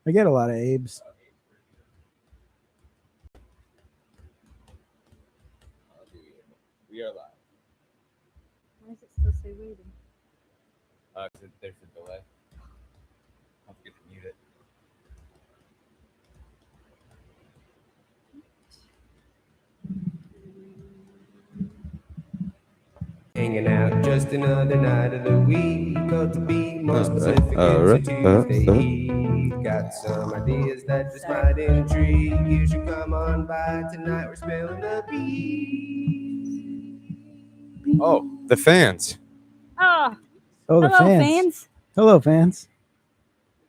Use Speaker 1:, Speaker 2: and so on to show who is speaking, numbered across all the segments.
Speaker 1: I get a lot of Abes.
Speaker 2: We are live.
Speaker 3: Why does it still say waiting?
Speaker 2: There's a delay. I'll get to mute it.
Speaker 4: Hanging out, just another night of the week. Got to be more specific, it's a Tuesday Eve. Got some ideas that just might intrigue. You should come on by tonight, we're spilling the beans.
Speaker 2: Oh, the fans.
Speaker 3: Oh,
Speaker 1: Oh, the
Speaker 3: hello,
Speaker 1: fans.
Speaker 3: fans.
Speaker 1: Hello, fans.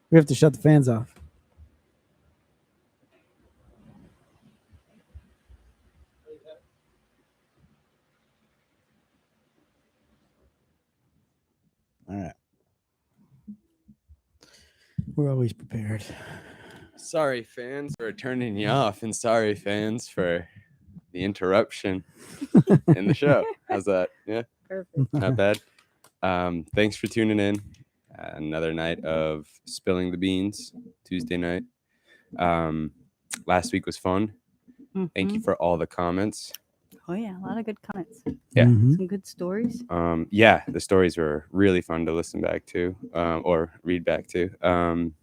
Speaker 1: We have to shut the fans off. All right. We're always prepared.
Speaker 2: Sorry, fans, for turning you off, and sorry, fans, for the interruption in the show. How's that? Yeah,
Speaker 3: Perfect.
Speaker 2: not bad. Thanks for tuning in. Another night of spilling the beans, Tuesday night. Last week was fun. Thank you for all the comments.
Speaker 3: Oh yeah, a lot of good comments.
Speaker 2: Yeah.
Speaker 1: Mhm.
Speaker 3: Some good stories.
Speaker 2: Yeah, the stories were really fun to listen back to, or read back to.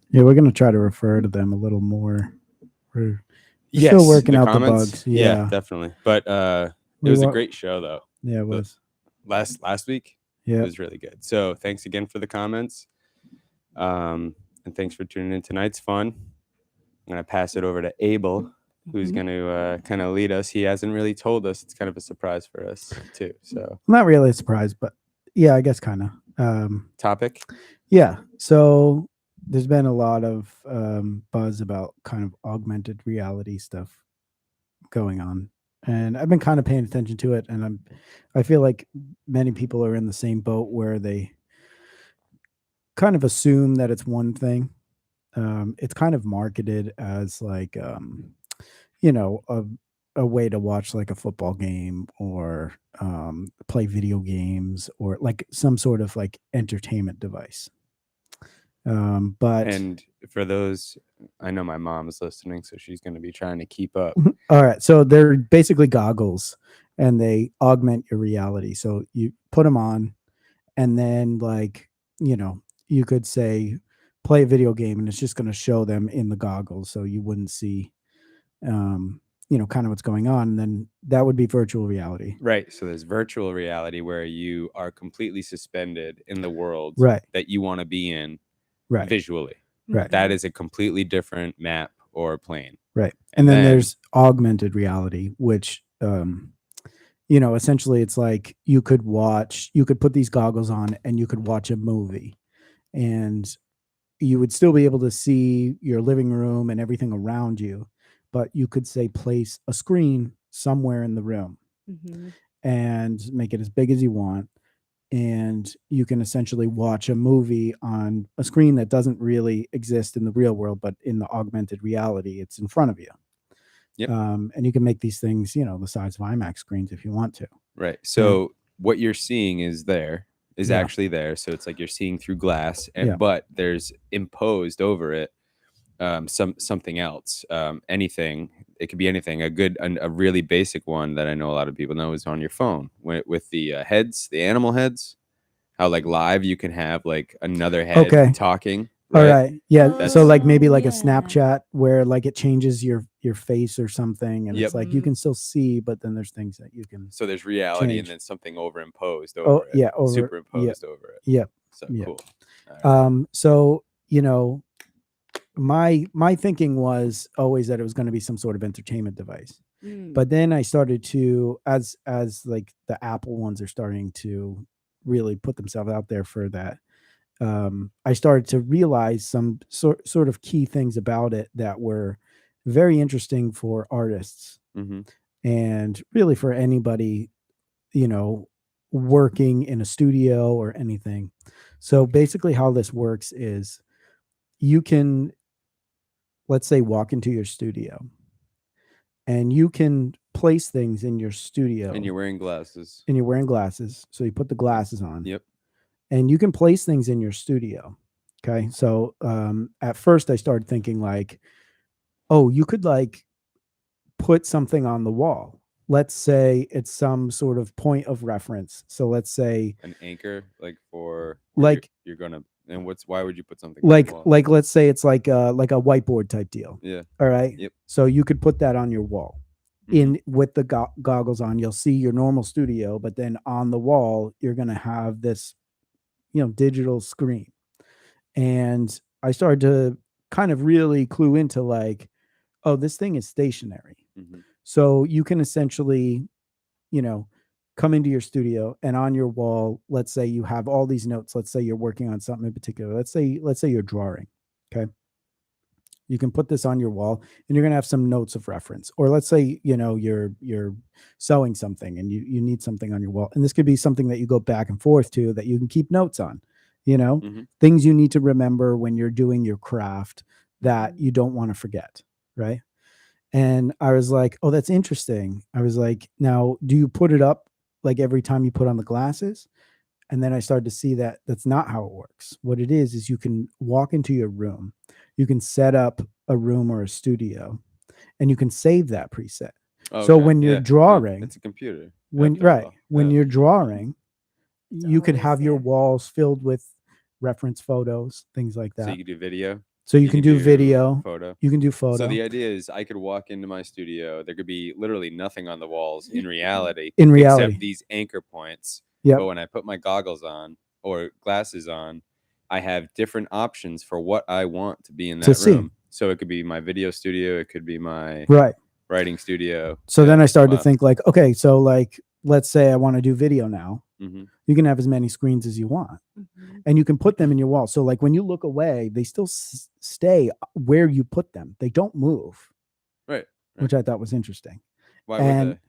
Speaker 1: Yeah, we're gonna try to refer to them a little more. We're
Speaker 2: Yes,
Speaker 1: still working
Speaker 2: the
Speaker 1: out
Speaker 2: comments,
Speaker 1: the bugs. Yeah,
Speaker 2: definitely. But it
Speaker 1: We
Speaker 2: was a
Speaker 1: wa-
Speaker 2: great show, though.
Speaker 1: yeah, it was.
Speaker 2: Last week, it
Speaker 1: Yeah,
Speaker 2: was really good. So thanks again for the comments, and thanks for tuning in. Tonight's fun. I'm gonna pass it over to Abel, who's going to kind of lead us. He hasn't really told us. It's kind of a surprise for us too. So
Speaker 1: not really a surprise, but yeah, I guess kind of.
Speaker 2: topic.
Speaker 1: Yeah, so there's been a lot of buzz about kind of augmented reality stuff going on, and I've been kind of paying attention to it, and I feel like many people are in the same boat where they kind of assume that it's one thing. It's kind of marketed as like you know, a way to watch like a football game or play video games or like some sort of like entertainment device. But
Speaker 2: And for those, I know my mom is listening, so she's going to be trying to keep up.
Speaker 1: all right, so they're basically goggles and they augment your reality. So you put them on and then like, you know, you could say play a video game and it's just going to show them in the goggles so you wouldn't see you know, kind of what's going on, and then that would be virtual reality.
Speaker 2: Right. So there's virtual reality where you are completely suspended in the world
Speaker 1: Right.
Speaker 2: that you want to be in
Speaker 1: Right.
Speaker 2: visually.
Speaker 1: Right.
Speaker 2: That is a completely different map or plane.
Speaker 1: Right. And then there's augmented reality, which you know, essentially it's like you could put these goggles on and you could watch a movie and you would still be able to see your living room and everything around you, but you could say place a screen somewhere in the room and make it as big as you want. And you can essentially watch a movie on a screen that doesn't really exist in the real world, but in the augmented reality, it's in front of you.
Speaker 2: Yep.
Speaker 1: And you can make these things, you know, the size of IMAX screens if you want to.
Speaker 2: Right. So what you're seeing is
Speaker 1: Yeah.
Speaker 2: actually there. So it's like you're seeing through glass,
Speaker 1: Yeah.
Speaker 2: but there's imposed over it something else. Anything. It could be anything. A really basic one that I know a lot of people know is on your phone with the heads, the animal heads. How like live you can have like another head talking.
Speaker 1: Right? All right. Yeah.
Speaker 2: That's-
Speaker 1: So like maybe like a Snapchat where like it changes your face or something, and
Speaker 2: Yep.
Speaker 1: it's like you can still see, but then there's things that you can.
Speaker 2: So there's reality
Speaker 1: change.
Speaker 2: and then something overimposed over it.
Speaker 1: Yeah,
Speaker 2: Superimposed over it.
Speaker 1: Yep.
Speaker 2: So
Speaker 1: Yeah.
Speaker 2: cool. All right.
Speaker 1: So you know, my thinking was always that it was going to be some sort of entertainment device, but then I started to as like the Apple ones are starting to really put themselves out there for that. I started to realize some sort of key things about it that were very interesting for artists and really for anybody, you know, working in a studio or anything. So basically how this works is you can, let's say, walk into your studio and you can place things in your studio.
Speaker 2: And you're wearing glasses.
Speaker 1: So you put the glasses on.
Speaker 2: Yep.
Speaker 1: And you can place things in your studio. Okay. So at first I started thinking like, oh, you could like put something on the wall. Let's say it's some sort of point of reference. So let's say
Speaker 2: An anchor, like for where
Speaker 1: like
Speaker 2: you're gonna. And why would you put something on the wall?
Speaker 1: like let's say it's like a whiteboard type deal.
Speaker 2: Yeah.
Speaker 1: All right.
Speaker 2: Yep.
Speaker 1: So you could put that on your wall.
Speaker 2: Mhm.
Speaker 1: In with the goggles on, you'll see your normal studio, but then on the wall you're going to have this, digital screen. And I started to kind of really clue into like, oh, this thing is stationary.
Speaker 2: Mhm.
Speaker 1: So you can essentially, come into your studio, and on your wall, let's say you have all these notes. Let's say you're working on something in particular. Let's say you're drawing. Okay. You can put this on your wall, and you're going to have some notes of reference. Or let's say, you're sewing something and you need something on your wall. And this could be something that you go back and forth to that you can keep notes on,
Speaker 2: Mhm.
Speaker 1: things you need to remember when you're doing your craft that you don't want to forget. Right. And I was like, oh, that's interesting. I was like, now, do you put it up like every time you put on the glasses? And then I started to see that that's not how it works. What it is you can walk into your room, you can set up a room or a studio, and you can save that preset. So
Speaker 2: Okay.
Speaker 1: when you're
Speaker 2: Yeah.
Speaker 1: drawing,
Speaker 2: It's a computer.
Speaker 1: when
Speaker 2: after all.
Speaker 1: when
Speaker 2: Yeah.
Speaker 1: you're drawing,
Speaker 3: It's
Speaker 1: you can
Speaker 3: always
Speaker 1: have your
Speaker 3: there.
Speaker 1: walls filled with reference photos, things like
Speaker 2: So
Speaker 1: that.
Speaker 2: you can do video.
Speaker 1: So you can do video,
Speaker 2: photo.
Speaker 1: you can do
Speaker 2: So
Speaker 1: photo.
Speaker 2: the idea is I could walk into my studio. There could be literally nothing on the walls in reality.
Speaker 1: In reality.
Speaker 2: Except these anchor points.
Speaker 1: Yep.
Speaker 2: But when I put my goggles on or glasses on, I have different options for what I want to be in
Speaker 1: To
Speaker 2: that
Speaker 1: see.
Speaker 2: room. So it could be my video studio. It could be my
Speaker 1: Right.
Speaker 2: writing studio.
Speaker 1: So then I started
Speaker 2: Wow.
Speaker 1: to think like, okay, so like, let's say I want to do video now.
Speaker 2: hmm
Speaker 1: You can have as many screens as you want,
Speaker 3: Mhm.
Speaker 1: and you can put them in your wall. So like when you look away, they still stay where you put them. They don't move,
Speaker 2: Right.
Speaker 1: which I thought was interesting.
Speaker 2: Why
Speaker 1: And
Speaker 2: would they?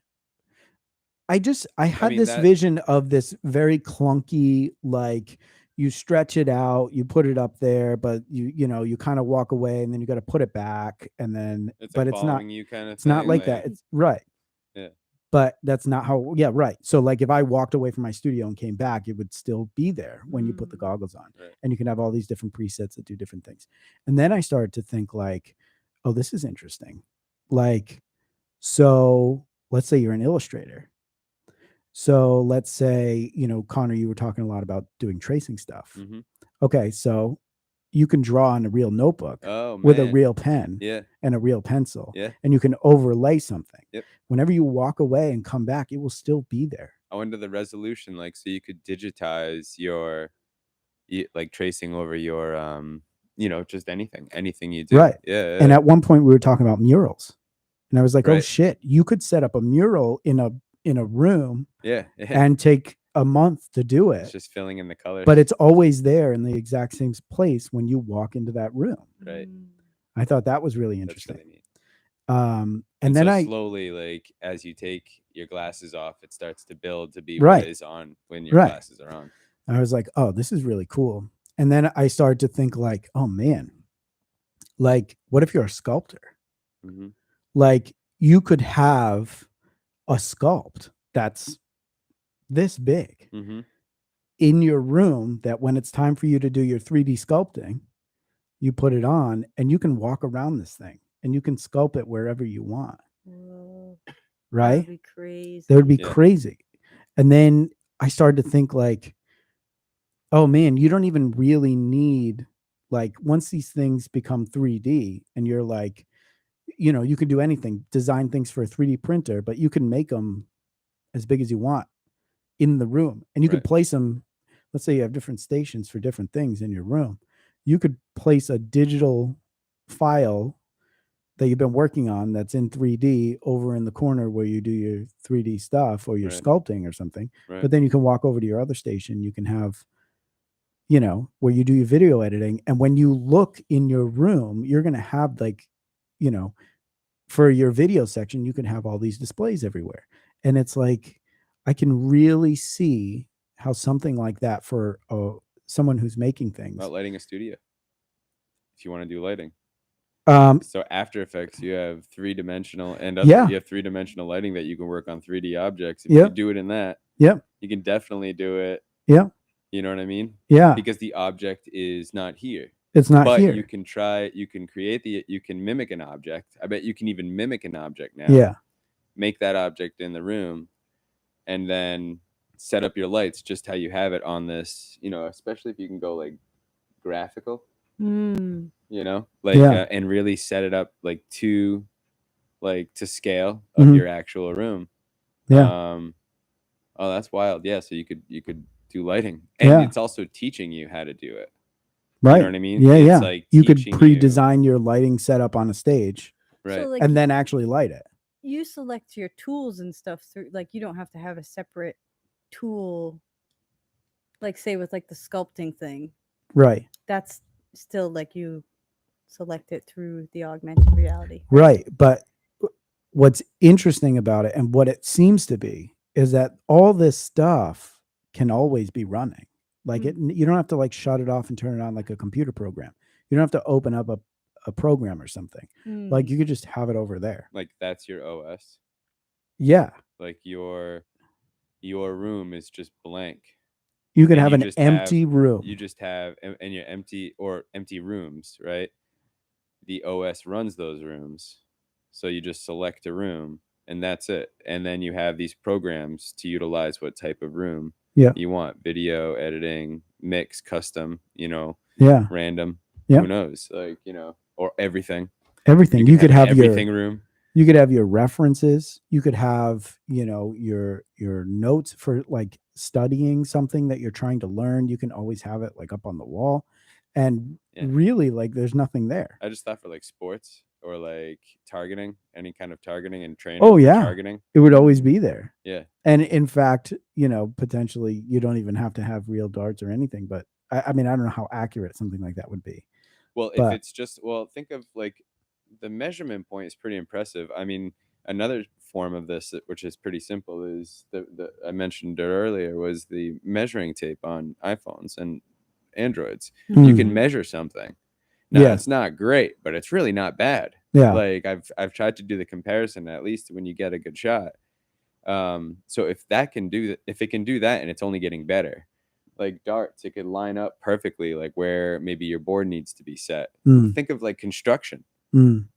Speaker 1: I had
Speaker 2: mean,
Speaker 1: this
Speaker 2: that-
Speaker 1: vision of this very clunky, like you stretch it out, you put it up there, but you kind of walk away, and then you got to put it back, and then
Speaker 2: It's
Speaker 1: but
Speaker 2: like
Speaker 1: it's not
Speaker 2: following you kind of
Speaker 1: it's
Speaker 2: thing.
Speaker 1: not like that. It's right.
Speaker 2: Yeah.
Speaker 1: But that's not how. Yeah, right. So like if I walked away from my studio and came back, it would still be there when you put the goggles on,
Speaker 2: Right.
Speaker 1: and you can have all these different presets that do different things. And then I started to think like, oh, this is interesting. Like, so let's say you're an illustrator. So let's say, Connor, you were talking a lot about doing tracing stuff.
Speaker 2: Mhm.
Speaker 1: Okay, so you can draw on a real notebook
Speaker 2: Oh,
Speaker 1: with a
Speaker 2: man.
Speaker 1: real pen
Speaker 2: Yeah.
Speaker 1: and a real pencil,
Speaker 2: Yeah.
Speaker 1: and you can overlay something.
Speaker 2: Yep.
Speaker 1: Whenever you walk away and come back, it will still be there.
Speaker 2: I wonder the resolution, like, so you could digitize your, like tracing over your, just anything you do.
Speaker 1: Right.
Speaker 2: Yeah.
Speaker 1: And at one point we were talking about murals. And I was like, oh
Speaker 2: Right.
Speaker 1: shit, you could set up a mural in a room
Speaker 2: yeah.
Speaker 1: and take a month to do
Speaker 2: It's
Speaker 1: it.
Speaker 2: just filling in the colors.
Speaker 1: But it's always there in the exact same place when you walk into that room.
Speaker 2: Right.
Speaker 1: I thought that was really
Speaker 2: That's
Speaker 1: interesting.
Speaker 2: really neat.
Speaker 1: And then
Speaker 2: so slowly, like as you take your glasses off, it starts to build to be
Speaker 1: Right.
Speaker 2: what is on when your
Speaker 1: Right.
Speaker 2: glasses are on.
Speaker 1: I was like, oh, this is really cool. And then I started to think like, oh man, like what if you're a sculptor?
Speaker 2: hmm
Speaker 1: Like you could have a sculpt that's this big
Speaker 2: hmm
Speaker 1: in your room that when it's time for you to do your 3D sculpting, you put it on and you can walk around this thing and you can sculpt it wherever you want.
Speaker 3: Whoa,
Speaker 1: Right?
Speaker 3: that'd be crazy.
Speaker 1: That would be
Speaker 2: Yeah.
Speaker 1: crazy. And then I started to think like, oh man, you don't even really need, like, once these things become 3D and you're like, you can do anything, design things for a 3D printer, but you can make them as big as you want in the room, and you could
Speaker 2: Right.
Speaker 1: place them. Let's say you have different stations for different things in your room. You could place a digital file that you've been working on that's in 3D over in the corner where you do your 3D stuff or your
Speaker 2: Right.
Speaker 1: sculpting or something.
Speaker 2: Right.
Speaker 1: But then you can walk over to your other station. You can have, where you do your video editing. And when you look in your room, you're going to have like, for your video section, you can have all these displays everywhere. And it's like, I can really see how something like that for someone who's making things.
Speaker 2: About lighting a studio. If you want to do lighting.
Speaker 1: Um,
Speaker 2: So After Effects, you have 3-dimensional and
Speaker 1: Yeah.
Speaker 2: you have 3-dimensional lighting that you can work on 3D objects. If
Speaker 1: Yep.
Speaker 2: you do it in that,
Speaker 1: Yep.
Speaker 2: you can definitely do it.
Speaker 1: Yep.
Speaker 2: You know what I mean?
Speaker 1: Yeah.
Speaker 2: Because the object is not here.
Speaker 1: It's not
Speaker 2: But
Speaker 1: here.
Speaker 2: you can you can mimic an object. I bet you can even mimic an object now.
Speaker 1: Yeah.
Speaker 2: Make that object in the room, and then set up your lights just how you have it on this, especially if you can go like graphical,
Speaker 3: Mm.
Speaker 2: like
Speaker 1: Yeah.
Speaker 2: and really set it up to scale of
Speaker 1: Mhm.
Speaker 2: your actual room.
Speaker 1: Yeah.
Speaker 2: Oh, that's wild. Yeah, so you could do lighting, and
Speaker 1: Yeah.
Speaker 2: it's also teaching you how to do it.
Speaker 1: Right.
Speaker 2: You know what I mean?
Speaker 1: Yeah.
Speaker 2: It's
Speaker 1: Yeah.
Speaker 2: like
Speaker 1: You could
Speaker 2: teaching you,
Speaker 1: pre-design your lighting setup on a stage
Speaker 2: right?
Speaker 3: So like
Speaker 1: and then actually light it.
Speaker 3: you select your tools and stuff through, like you don't have to have a separate tool, like say with like the sculpting thing.
Speaker 1: Right.
Speaker 3: That's still like you select it through the augmented reality.
Speaker 1: Right. But what's interesting about it and what it seems to be is that all this stuff can always be running. Like you don't have to like shut it off and turn it on like a computer program. You don't have to open up a program or something. Like
Speaker 3: Mm.
Speaker 1: you could just have it over there.
Speaker 2: Like that's your OS.
Speaker 1: Yeah.
Speaker 2: Like your room is just blank.
Speaker 1: You could
Speaker 2: And
Speaker 1: have
Speaker 2: you
Speaker 1: an
Speaker 2: just
Speaker 1: empty room.
Speaker 2: You just have and your empty rooms, right? The OS runs those rooms. So you just select a room and that's it. And then you have these programs to utilize what type of room
Speaker 1: Yeah.
Speaker 2: you want: video, editing, mix, custom,
Speaker 1: Yeah.
Speaker 2: random.
Speaker 1: Yeah.
Speaker 2: Who knows? Like, or everything.
Speaker 1: Everything. You could have
Speaker 2: everything room.
Speaker 1: You could have your references. You could have, your notes for like studying something that you're trying to learn. You can always have it like up on the wall. And
Speaker 2: Yeah.
Speaker 1: really, like there's nothing there.
Speaker 2: I just thought for like sports or like targeting, any kind of targeting and training.
Speaker 1: Oh,
Speaker 2: for
Speaker 1: yeah.
Speaker 2: targeting.
Speaker 1: It would always be there.
Speaker 2: Yeah.
Speaker 1: And in fact, potentially you don't even have to have real darts or anything. But I mean, I don't know how accurate something like that would be.
Speaker 2: Well,
Speaker 1: But-
Speaker 2: if it's just, think of like the measurement point is pretty impressive. I mean, another form of this, which is pretty simple, is the I mentioned it earlier, was the measuring tape on iPhones and Androids. You can
Speaker 3: Mhm.
Speaker 2: measure something. Now,
Speaker 1: Yeah.
Speaker 2: it's not great, but it's really not bad.
Speaker 1: Yeah.
Speaker 2: Like I've tried to do the comparison, at least when you get a good shot. So if it can do that and it's only getting better, like darts, it could line up perfectly, like where maybe your board needs to be set.
Speaker 1: Mm.
Speaker 2: Think of like construction.
Speaker 1: Mm.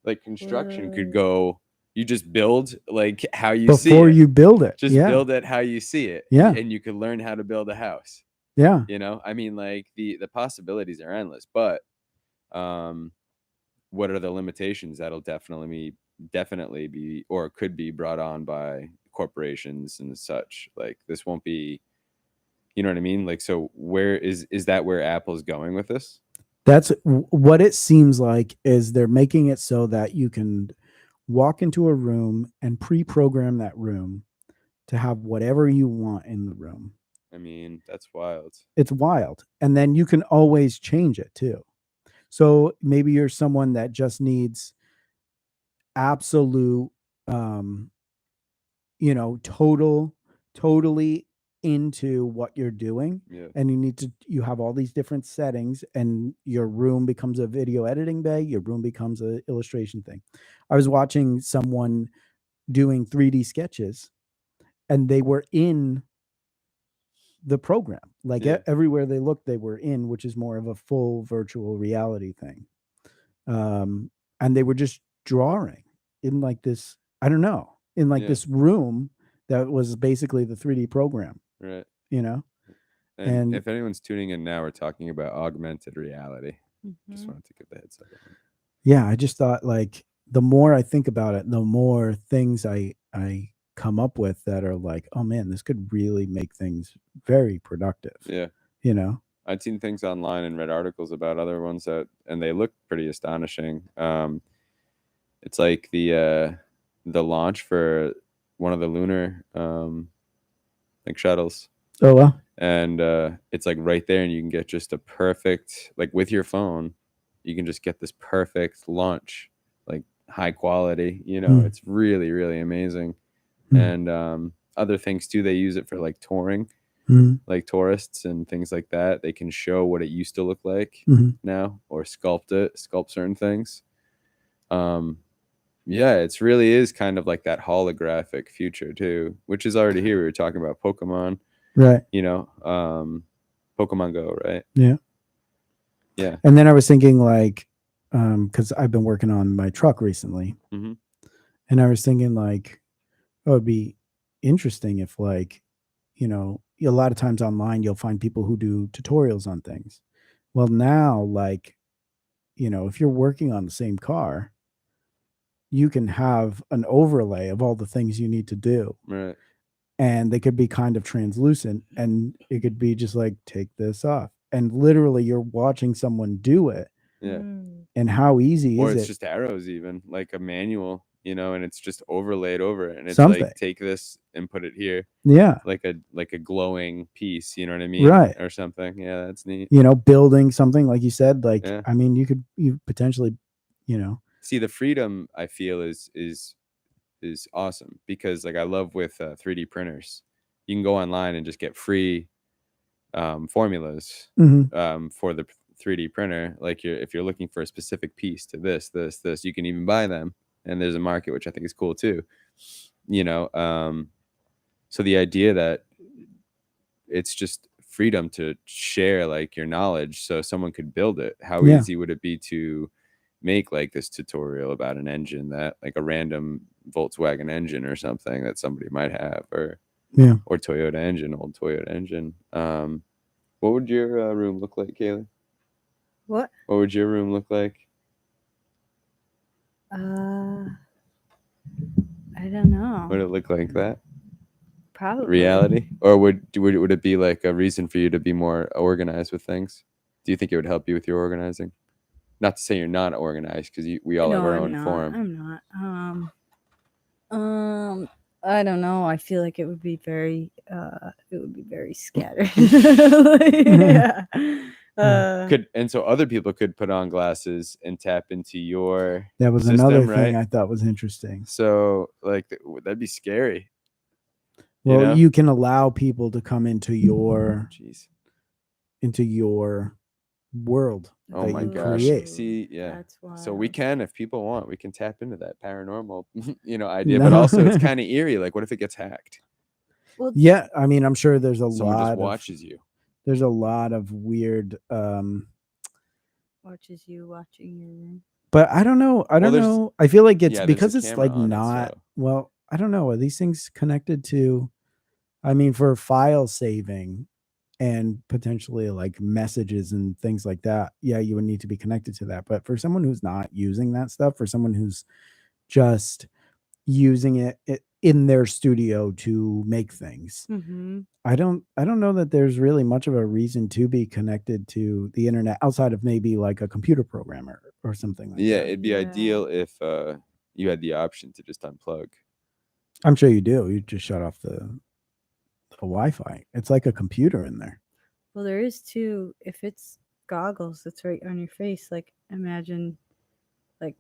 Speaker 2: Like construction could
Speaker 3: Whoa.
Speaker 2: go, you just build like how you see
Speaker 1: Before
Speaker 2: it.
Speaker 1: you build it.
Speaker 2: Just
Speaker 1: yeah.
Speaker 2: build it how you see it.
Speaker 1: Yeah.
Speaker 2: And you could learn how to build a house.
Speaker 1: Yeah.
Speaker 2: I mean, like the possibilities are endless, but what are the limitations? That'll definitely be or could be brought on by corporations and such. Like this won't be, you know what I mean? Like, so where is that where Apple's going with this?
Speaker 1: That's what it seems like, is they're making it so that you can walk into a room and pre-program that room to have whatever you want in the room.
Speaker 2: I mean, that's wild.
Speaker 1: It's wild. And then you can always change it too. So maybe you're someone that just needs absolute, totally into what you're doing.
Speaker 2: Yeah.
Speaker 1: And you have all these different settings, and your room becomes a video editing bay. Your room becomes an illustration thing. I was watching someone doing 3D sketches, and they were in the program. Like
Speaker 2: Yeah.
Speaker 1: everywhere they looked, they were in, which is more of a full virtual reality thing. And they were just drawing in like this, I don't know, in like
Speaker 2: Yeah.
Speaker 1: this room that was basically the 3D program,
Speaker 2: Right.
Speaker 1: And
Speaker 2: And if anyone's tuning in now, we're talking about augmented reality. Just
Speaker 3: Mhm.
Speaker 2: wanted to give the heads up.
Speaker 1: yeah, I just thought, like, the more I think about it, the more things I come up with that are like, oh man, this could really make things very productive.
Speaker 2: Yeah. I'd seen things online and read articles about other ones and they look pretty astonishing. It's like the launch for one of the lunar like shuttles,
Speaker 1: Oh well.
Speaker 2: and it's like right there, and you can get just a perfect, like with your phone, you can just get this perfect launch, like high quality. It's really, really amazing. And other things too, they use it for like touring. Like tourists and things like that, they can show what it used to look like now, or sculpt certain things. Yeah, it's really is kind of like that holographic future too, which is already here. We were talking about Pokemon.
Speaker 1: Right.
Speaker 2: You know, Pokemon Go, right?
Speaker 1: Yeah.
Speaker 2: Yeah.
Speaker 1: And then I was thinking like, because I've been working on my truck recently,
Speaker 2: Mm-hmm.
Speaker 1: and I was thinking like, oh, it'd be interesting if like, you know, a lot of times online you'll find people who do tutorials on things. Well, now like, you know, if you're working on the same car, you can have an overlay of all the things you need to do,
Speaker 2: Right.
Speaker 1: and they could be kind of translucent, and it could be just like take this off, and literally you're watching someone do it.
Speaker 2: Yeah.
Speaker 1: And how easy
Speaker 2: Or
Speaker 1: is
Speaker 2: it's
Speaker 1: it?
Speaker 2: just arrows, even like a manual, you know, and it's just overlaid over it, and it's
Speaker 1: Something.
Speaker 2: like take this and put it here,
Speaker 1: Yeah.
Speaker 2: like a glowing piece, you know what I mean,
Speaker 1: Right.
Speaker 2: or something. Yeah, that's neat.
Speaker 1: You know, building something like you said, like
Speaker 2: Yeah.
Speaker 1: I mean, you potentially, you know,
Speaker 2: See, the freedom I feel is awesome, because like I love with 3D printers, you can go online and just get free formulas
Speaker 1: mhm.
Speaker 2: for the 3D printer. Like if you're looking for a specific piece to this, you can even buy them, and there's a market, which I think is cool too. You know, so the idea that it's just freedom to share like your knowledge, so someone could build it. How
Speaker 1: Yeah.
Speaker 2: easy would it be to make like this tutorial about an engine, that like a random Volkswagen engine or something that somebody might have, or
Speaker 1: Yeah.
Speaker 2: or Toyota engine, old Toyota engine. What would your room look like, Kaylee?
Speaker 3: What?
Speaker 2: What would your room look like?
Speaker 3: I don't know.
Speaker 2: Would it look like that?
Speaker 3: Probably.
Speaker 2: Reality? Or would it be like a reason for you to be more organized with things? Do you think it would help you with your organizing? Not to say you're not organized, because we all have our own form.
Speaker 3: I'm not. I don't know. I feel like it would be very scattered. Yeah.
Speaker 2: So other people could put on glasses and tap into your
Speaker 1: That was
Speaker 2: system,
Speaker 1: another
Speaker 2: right?
Speaker 1: thing I thought was interesting.
Speaker 2: So like that'd be scary.
Speaker 1: Well,
Speaker 2: know?
Speaker 1: you can allow people to come into your
Speaker 2: Jeez.
Speaker 1: world
Speaker 2: Oh
Speaker 1: that
Speaker 2: my
Speaker 1: you
Speaker 2: gosh.
Speaker 1: create.
Speaker 2: See, yeah.
Speaker 3: That's why.
Speaker 2: So we can, if people want, we can tap into that paranormal, idea. But also it's kind of eerie. Like, what if it gets hacked?
Speaker 3: Well,
Speaker 1: Yeah, I mean, I'm sure there's a
Speaker 2: Someone just
Speaker 1: lot of
Speaker 2: watches you.
Speaker 1: there's a lot of weird
Speaker 3: watches you watching your room.
Speaker 1: but I don't know. I don't
Speaker 2: there's-
Speaker 1: know. I feel like it's
Speaker 2: yeah, there's
Speaker 1: because
Speaker 2: a
Speaker 1: it's
Speaker 2: camera
Speaker 1: like
Speaker 2: on it,
Speaker 1: not
Speaker 2: so-
Speaker 1: well, I don't know. Are these things connected to, I mean, for file saving and potentially like messages and things like that? Yeah, you would need to be connected to that. But for someone who's not using that stuff, for someone who's just using it in their studio to make things,
Speaker 3: Mm-hmm.
Speaker 1: I don't know that there's really much of a reason to be connected to the internet outside of maybe like a computer programmer or something like
Speaker 2: Yeah,
Speaker 1: that.
Speaker 2: it'd be ideal if you had the option to just unplug.
Speaker 1: I'm sure you do. You just shut off the Wi-Fi. It's like a computer in there.
Speaker 3: Well, there is too. If it's goggles that's right on your face, like imagine, like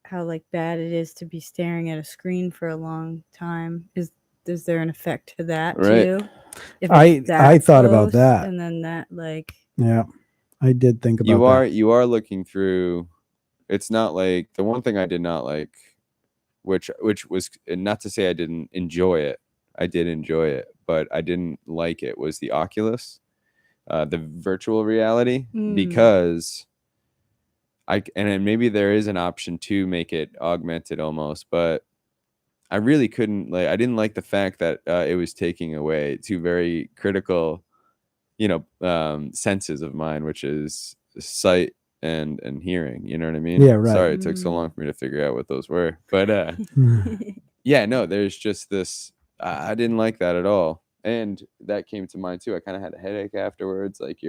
Speaker 3: how like bad it is to be staring at a screen for a long time. Is there an effect to that
Speaker 2: Right.
Speaker 3: too? If
Speaker 1: I
Speaker 3: it's that
Speaker 1: thought about
Speaker 3: close,
Speaker 1: that.
Speaker 3: and then that like
Speaker 1: Yeah, I did think about
Speaker 2: You are looking through. It's not like the one thing I did not like, which was, and not to say I didn't enjoy it. I did enjoy it, but I didn't like it, was the Oculus, the virtual reality, because and then maybe there is an option to make it augmented almost, but I really couldn't, like, I didn't like the fact that it was taking away two very critical, senses of mine, which is sight and hearing. You know what I mean?
Speaker 1: Yeah, right.
Speaker 2: Sorry it took so long for me to figure out what those were, but
Speaker 1: that.
Speaker 2: yeah, no, there's just this. I didn't like that at all, and that came to mind too. I kind of had a headache afterwards. Like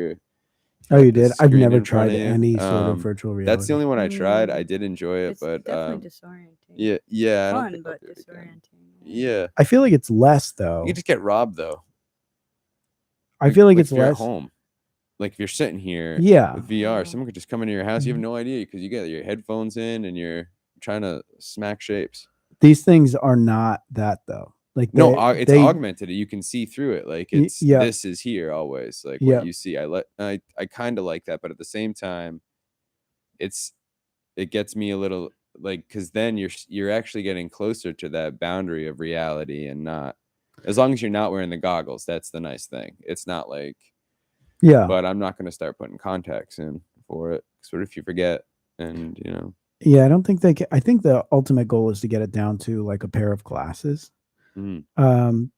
Speaker 1: Oh, you
Speaker 2: the
Speaker 1: did? I've
Speaker 2: screen
Speaker 1: never
Speaker 2: in front
Speaker 1: tried
Speaker 2: of you.
Speaker 1: any sort of virtual reality.
Speaker 2: That's the only one I tried. I did enjoy it,
Speaker 3: it's
Speaker 2: but
Speaker 3: definitely disorienting.
Speaker 2: yeah, I don't
Speaker 3: Fun
Speaker 2: think I'll
Speaker 3: but
Speaker 2: do it again.
Speaker 3: disorienting.
Speaker 2: Yeah,
Speaker 1: I feel like it's less though.
Speaker 2: you can just get robbed though.
Speaker 1: I feel like it's
Speaker 2: if you're
Speaker 1: less.
Speaker 2: at home. Like if you're sitting here,
Speaker 1: Yeah.
Speaker 2: with VR, someone could just come into your house. You have no idea because you get your headphones in and you're trying to smack shapes.
Speaker 1: These things are not that though. Like
Speaker 2: it's augmented. You can see through it. Like it's this is here always. Like what you see. I kind of like that, but at the same time, it gets me a little like, because then you're actually getting closer to that boundary of reality and not. As long as you're not wearing the goggles, that's the nice thing. It's not like,
Speaker 1: Yeah.
Speaker 2: but I'm not going to start putting contacts in for it. Because what if you forget? And,
Speaker 1: Yeah, I don't think they can. I think the ultimate goal is to get it down to like a pair of glasses.
Speaker 2: mm,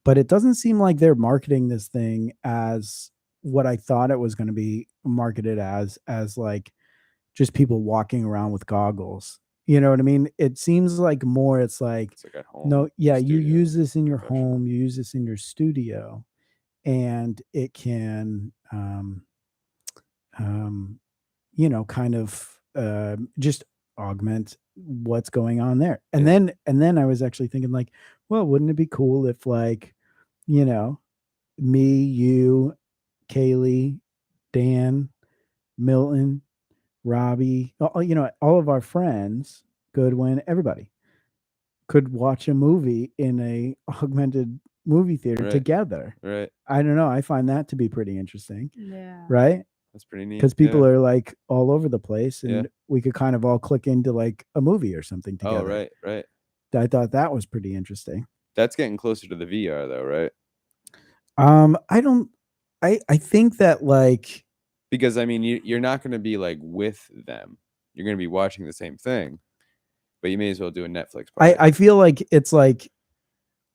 Speaker 1: But it doesn't seem like they're marketing this thing as what I thought it was going to be marketed as like just people walking around with goggles. You know what I mean? It seems like more it's like,
Speaker 2: it's like at home.
Speaker 1: no, yeah, you
Speaker 2: studio,
Speaker 1: use this in your
Speaker 2: professional.
Speaker 1: home, you use this in your studio, and it can kind of just augment what's going on there. And
Speaker 2: Yeah.
Speaker 1: then I was actually thinking like, well, wouldn't it be cool if like, me, you, Kaylee, Dan, Milton, Robbie, all of our friends, Goodwin, everybody could watch a movie in a augmented movie theater
Speaker 2: Right.
Speaker 1: together.
Speaker 2: Right.
Speaker 1: I don't know. I find that to be pretty interesting.
Speaker 3: Yeah.
Speaker 1: Right?
Speaker 2: That's pretty neat.
Speaker 1: Because people are like all over the place, and
Speaker 2: Yeah.
Speaker 1: we could kind of all click into like a movie or something
Speaker 2: Oh,
Speaker 1: together.
Speaker 2: right.
Speaker 1: I thought that was pretty interesting.
Speaker 2: That's getting closer to the VR though, right?
Speaker 1: I think that like,
Speaker 2: Because I mean, you're not going to be like with them. You're going to be watching the same thing, but you may as well do a Netflix party.
Speaker 1: I feel like it's like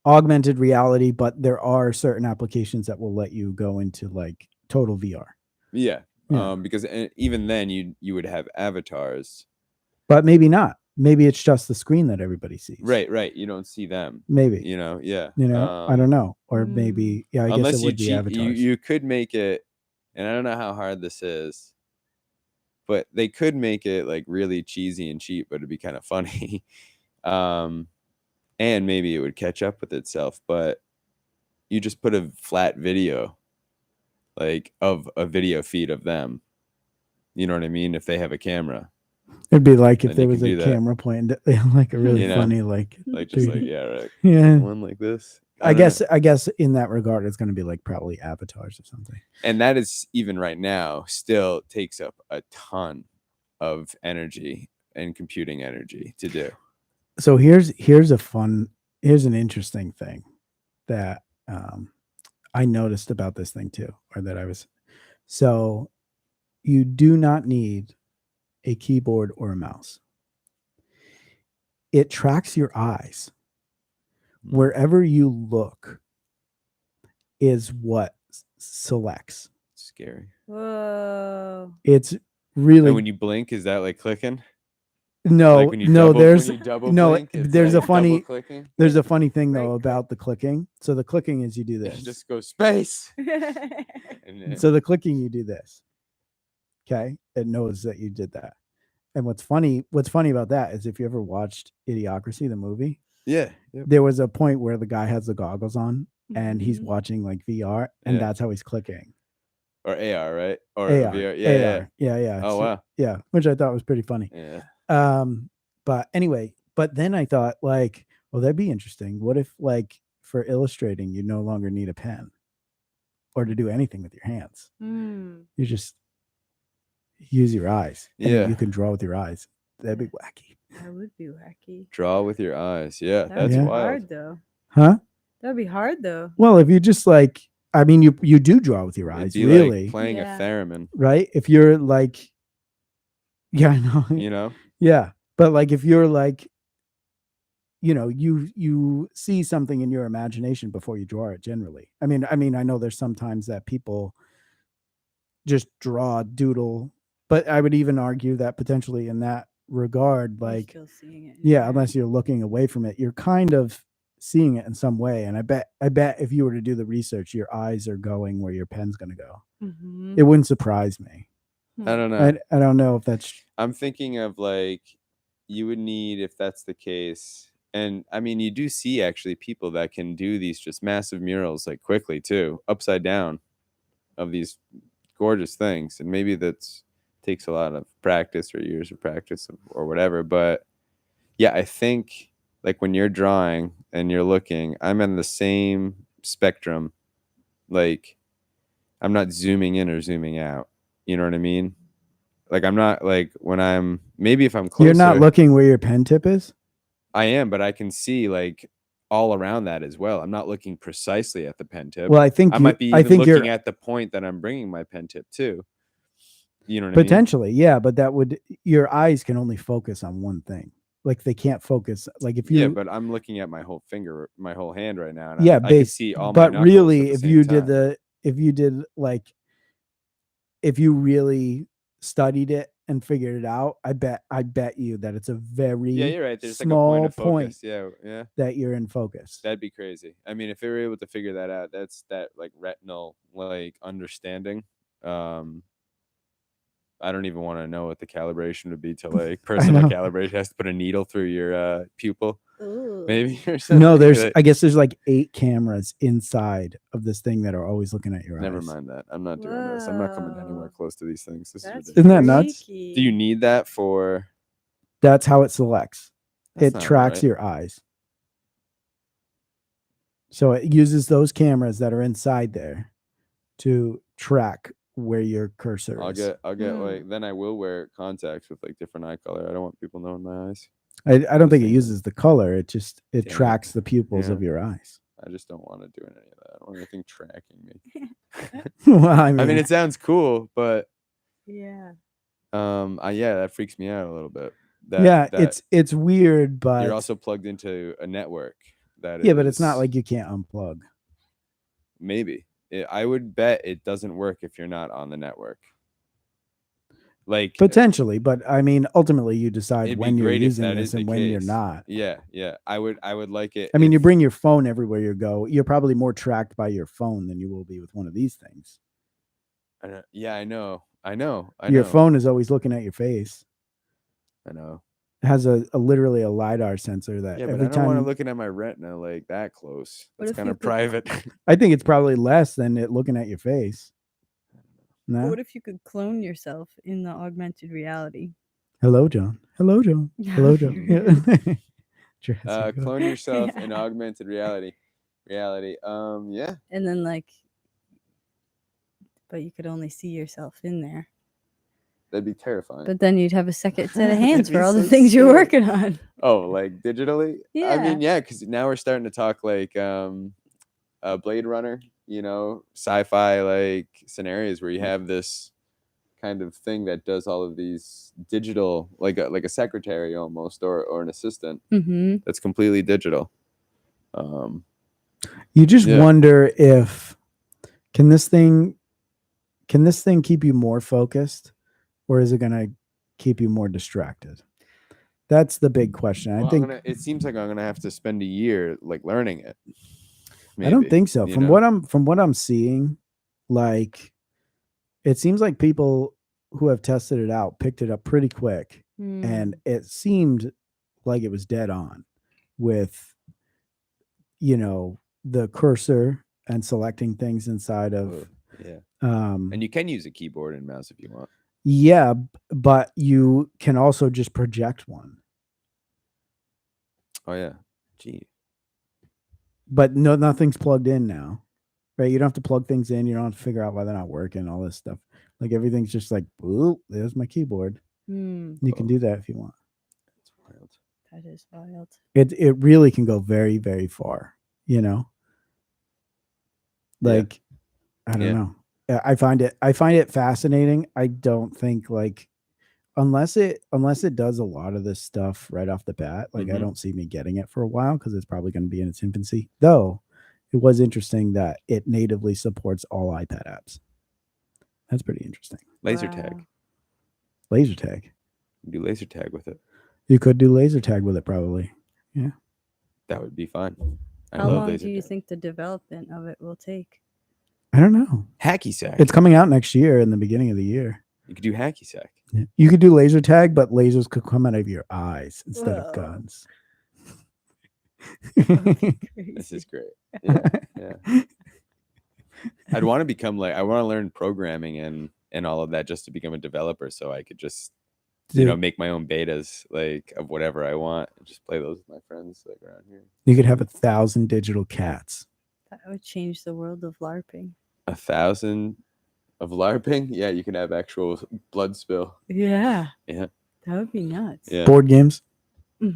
Speaker 1: augmented reality, but there are certain applications that will let you go into like total VR.
Speaker 2: Yeah.
Speaker 1: Yeah.
Speaker 2: Because even then you would have avatars.
Speaker 1: But maybe not. Maybe it's just the screen that everybody sees.
Speaker 2: Right. You don't see them.
Speaker 1: Maybe.
Speaker 2: Yeah.
Speaker 1: I don't know. Or maybe, yeah, I
Speaker 2: unless
Speaker 1: guess it would be
Speaker 2: cheat,
Speaker 1: avatars.
Speaker 2: you could make it, and I don't know how hard this is, but they could make it like really cheesy and cheap, but it'd be kind of funny. And maybe it would catch up with itself, but you just put a flat video like of a video feed of them. You know what I mean? If they have a camera.
Speaker 1: It'd be like if
Speaker 2: Then
Speaker 1: there
Speaker 2: you
Speaker 1: was
Speaker 2: can
Speaker 1: a
Speaker 2: do that.
Speaker 1: camera pointing like a really funny like
Speaker 2: just like,
Speaker 1: dude.
Speaker 2: yeah, right.
Speaker 1: Yeah.
Speaker 2: One like this.
Speaker 1: I guess in that regard it's going to be like probably avatars or something.
Speaker 2: And that is, even right now, still takes up a ton of energy and computing energy to do.
Speaker 1: So here's an interesting thing that I noticed about this thing too, or that so you do not need a keyboard or a mouse. It tracks your eyes. Wherever you look is what selects.
Speaker 2: Scary.
Speaker 3: Whoa.
Speaker 1: It's really,
Speaker 2: And when you blink, is that like clicking?
Speaker 1: no,
Speaker 2: Like when you
Speaker 1: no,
Speaker 2: double,
Speaker 1: there's
Speaker 2: when you double
Speaker 1: no,
Speaker 2: blink, it's
Speaker 1: there's
Speaker 2: like
Speaker 1: a funny,
Speaker 2: double clicking.
Speaker 1: there's a funny thing though
Speaker 3: Right
Speaker 1: about the clicking. So the clicking is you do
Speaker 2: You
Speaker 1: this.
Speaker 2: just go space. And then,
Speaker 1: So the clicking, you do this. Okay. It knows that you did that. And what's funny about that is if you ever watched Idiocracy, the movie,
Speaker 2: yeah. Yep.
Speaker 1: there was a point where the guy has the goggles on and he's
Speaker 3: Mhm.
Speaker 1: watching like VR, and
Speaker 2: Yeah.
Speaker 1: that's how he's clicking.
Speaker 2: Or AR, right? Or
Speaker 1: AR,
Speaker 2: VR. Yeah.
Speaker 1: yeah.
Speaker 2: Oh, wow.
Speaker 1: Yeah, which I thought was pretty funny.
Speaker 2: Yeah.
Speaker 1: But anyway, but then I thought like, well, that'd be interesting. What if like for illustrating, you no longer need a pen or to do anything with your hands?
Speaker 3: Mm.
Speaker 1: You just use your eyes. And
Speaker 2: Yeah.
Speaker 1: you can draw with your eyes. That'd be wacky.
Speaker 3: That would be wacky.
Speaker 2: Draw with your eyes. Yeah.
Speaker 3: That
Speaker 2: That's
Speaker 3: would be
Speaker 2: wild.
Speaker 3: hard though.
Speaker 1: Huh?
Speaker 3: That'd be hard though.
Speaker 1: Well, if you just like, I mean, you do draw with your
Speaker 2: It'd
Speaker 1: eyes,
Speaker 2: be
Speaker 1: really,
Speaker 2: like playing
Speaker 3: Yeah.
Speaker 2: a theremin,
Speaker 1: right? If you're like, yeah, I know.
Speaker 2: you know?
Speaker 1: Yeah. But like, if you're like, you see something in your imagination before you draw it generally. I mean, I know there's sometimes that people just draw, doodle, but I would even argue that potentially in that regard,
Speaker 3: You're
Speaker 1: like,
Speaker 3: still seeing it.
Speaker 1: yeah, unless you're looking away from it, you're kind of seeing it in some way. And I bet if you were to do the research, your eyes are going where your pen's going to go.
Speaker 3: Mm-hmm.
Speaker 1: It wouldn't surprise me.
Speaker 2: I don't know.
Speaker 1: I don't know if that's,
Speaker 2: I'm thinking of like, you would need, if that's the case. And I mean, you do see actually people that can do these just massive murals like quickly too, upside down, of these gorgeous things. And maybe that's takes a lot of practice or years of practice or whatever. But yeah, I think like when you're drawing and you're looking, I'm in the same spectrum. Like I'm not zooming in or zooming out. You know what I mean? Like I'm not like when I'm, maybe if I'm closer.
Speaker 1: you're not looking where your pen tip is.
Speaker 2: I am, but I can see like all around that as well. I'm not looking precisely at the pen tip.
Speaker 1: Well, I think
Speaker 2: I might be
Speaker 1: I
Speaker 2: even
Speaker 1: think
Speaker 2: looking
Speaker 1: you're
Speaker 2: at the point that I'm bringing my pen tip to. You know what I mean?
Speaker 1: potentially, yeah, but that would your eyes can only focus on one thing. Like they can't focus. Like if you
Speaker 2: Yeah, but I'm looking at my whole finger, my whole hand right now, and
Speaker 1: yeah,
Speaker 2: I can see all my
Speaker 1: but
Speaker 2: knuckles
Speaker 1: really,
Speaker 2: at the
Speaker 1: if
Speaker 2: same
Speaker 1: you
Speaker 2: time.
Speaker 1: did like if you really studied it and figured it out, I bet you that it's a very
Speaker 2: Yeah, you're right. There's like a
Speaker 1: small
Speaker 2: point of focus. Yeah, yeah.
Speaker 1: that you're in focus.
Speaker 2: That'd be crazy. I mean, if they were able to figure that out, that's that like retinal like understanding. I don't even want to know what the calibration would be to like personal
Speaker 1: know.
Speaker 2: calibration. Has to put a needle through your pupil,
Speaker 3: Ooh.
Speaker 2: maybe or something.
Speaker 1: No, there's
Speaker 2: Like-
Speaker 1: I guess there's like 8 cameras inside of this thing that are always looking at your
Speaker 2: Never
Speaker 1: eyes.
Speaker 2: mind that. I'm not doing this. I'm not coming anywhere
Speaker 3: Whoa.
Speaker 2: close to these things. This
Speaker 3: That's
Speaker 2: is ridiculous.
Speaker 1: Isn't that nuts?
Speaker 3: freaky.
Speaker 2: Do you need that for?
Speaker 1: That's how it selects.
Speaker 2: That's
Speaker 1: It
Speaker 2: not
Speaker 1: tracks
Speaker 2: right.
Speaker 1: your eyes. So it uses those cameras that are inside there to track where your cursor
Speaker 2: I'll
Speaker 1: is.
Speaker 2: get
Speaker 3: Hmm.
Speaker 2: like then I will wear contacts with like different eye color. I don't want people knowing my eyes.
Speaker 1: I don't think it
Speaker 2: Thing.
Speaker 1: uses the color. It just
Speaker 2: Damn.
Speaker 1: tracks the pupils of
Speaker 2: Yeah.
Speaker 1: your eyes.
Speaker 2: I just don't want to do any of that. I don't want anything tracking me.
Speaker 1: Well, I
Speaker 2: I mean, it sounds cool, but
Speaker 3: Yeah.
Speaker 2: yeah, that freaks me out a little bit.
Speaker 1: yeah,
Speaker 2: that
Speaker 1: it's weird, but
Speaker 2: you're also plugged into a network. That
Speaker 1: yeah, but it's not
Speaker 2: is-
Speaker 1: like you can't unplug.
Speaker 2: maybe. I would bet it doesn't work if you're not on the network. Like
Speaker 1: Potentially, but I mean, ultimately, you decide
Speaker 2: it'd be
Speaker 1: when you're
Speaker 2: great if
Speaker 1: using
Speaker 2: that
Speaker 1: this
Speaker 2: is the
Speaker 1: and when you're
Speaker 2: case.
Speaker 1: not.
Speaker 2: Yeah, yeah. I would like it.
Speaker 1: I mean, you
Speaker 2: if-
Speaker 1: bring your phone everywhere you go. You're probably more tracked by your phone than you will be with one of these things.
Speaker 2: Yeah, I know.
Speaker 1: Your phone is always looking at your face.
Speaker 2: I know.
Speaker 1: It has a literally a LiDAR sensor that
Speaker 2: Yeah, but
Speaker 1: every
Speaker 2: I don't want
Speaker 1: time
Speaker 2: to looking at my retina like that close.
Speaker 3: What
Speaker 2: That's
Speaker 3: if
Speaker 2: kind
Speaker 3: you
Speaker 2: of
Speaker 3: could-
Speaker 2: private.
Speaker 1: I think it's probably less than it looking at your face.
Speaker 3: But
Speaker 1: No?
Speaker 3: what if you could clone yourself in the augmented reality?
Speaker 1: Hello, John. Hello, John. Hello, John. Yeah. Jurassic World.
Speaker 2: Clone yourself in
Speaker 3: Yeah.
Speaker 2: augmented reality. Yeah.
Speaker 3: And then but you could only see yourself in there.
Speaker 2: That'd be terrifying.
Speaker 3: But then you'd have a second set of hands
Speaker 2: That'd be
Speaker 3: for all the
Speaker 2: so
Speaker 3: things you're
Speaker 2: scary.
Speaker 3: working on.
Speaker 2: Oh, like digitally? I mean,
Speaker 3: Yeah.
Speaker 2: yeah, because now we're starting to talk like Blade Runner, sci-fi like scenarios where you have this kind of thing that does all of these digital, like a secretary almost, or an assistant
Speaker 3: Mm-hmm.
Speaker 2: that's completely digital.
Speaker 1: You just
Speaker 2: Yeah.
Speaker 1: wonder if can this thing keep you more focused, or is it going to keep you more distracted? That's the big question. I
Speaker 2: Well,
Speaker 1: think
Speaker 2: it seems like I'm gonna have to spend a year like learning it.
Speaker 1: I don't
Speaker 2: maybe,
Speaker 1: think so.
Speaker 2: you
Speaker 1: From
Speaker 2: know?
Speaker 1: what I'm seeing, like it seems like people who have tested it out picked it up pretty quick,
Speaker 3: Mm.
Speaker 1: and it seemed like it was dead on with the cursor and selecting things inside of
Speaker 2: Ugh, yeah.
Speaker 1: um
Speaker 2: And you can use a keyboard and mouse if you want.
Speaker 1: yeah, but you can also just project one.
Speaker 2: Oh yeah. Gee.
Speaker 1: But nothing's plugged in now. Right? You don't have to plug things in, you don't have to figure out why they're not working, all this stuff. Like everything's just like, "Ooh, there's my keyboard."
Speaker 3: Mm,
Speaker 1: You can do that if you want.
Speaker 2: That's wild.
Speaker 3: that is wild.
Speaker 1: It really can go very, very far,
Speaker 2: Yeah.
Speaker 1: Like I don't
Speaker 2: Yeah.
Speaker 1: know. I find it fascinating. I don't think like unless it does a lot of this stuff right off the bat, like I
Speaker 2: Mhm.
Speaker 1: don't see me getting it for a while because it's probably going to be in its infancy. Though it was interesting that it natively supports all iPad apps. That's pretty interesting.
Speaker 2: Laser
Speaker 3: Wow.
Speaker 2: tag.
Speaker 1: Laser tag.
Speaker 2: You do laser tag with it.
Speaker 1: You could do laser tag with it probably.
Speaker 2: That would be fun. I
Speaker 3: How
Speaker 2: love
Speaker 3: long
Speaker 2: laser
Speaker 3: do you
Speaker 2: tag.
Speaker 3: think the development of it will take?
Speaker 1: I don't know.
Speaker 2: Hacky sack.
Speaker 1: It's coming out next year in the beginning of the year.
Speaker 2: You could do hacky sack.
Speaker 1: You could do laser tag, but lasers could come out of your eyes instead of
Speaker 3: Whoa.
Speaker 1: guns.
Speaker 2: This is great. Yeah. Yeah. I'd want to become like I want to learn programming and all of that just to become a developer so I could just
Speaker 1: Dude,
Speaker 2: make my own betas like of whatever I want and just play those with my friends like around here.
Speaker 1: you could have 1,000 digital cats.
Speaker 3: That would change the world of LARPing.
Speaker 2: 1,000 of LARPing? Yeah, you can have actual blood spill.
Speaker 3: Yeah.
Speaker 2: Yeah.
Speaker 3: That would be nuts.
Speaker 2: Yeah.
Speaker 1: Board games.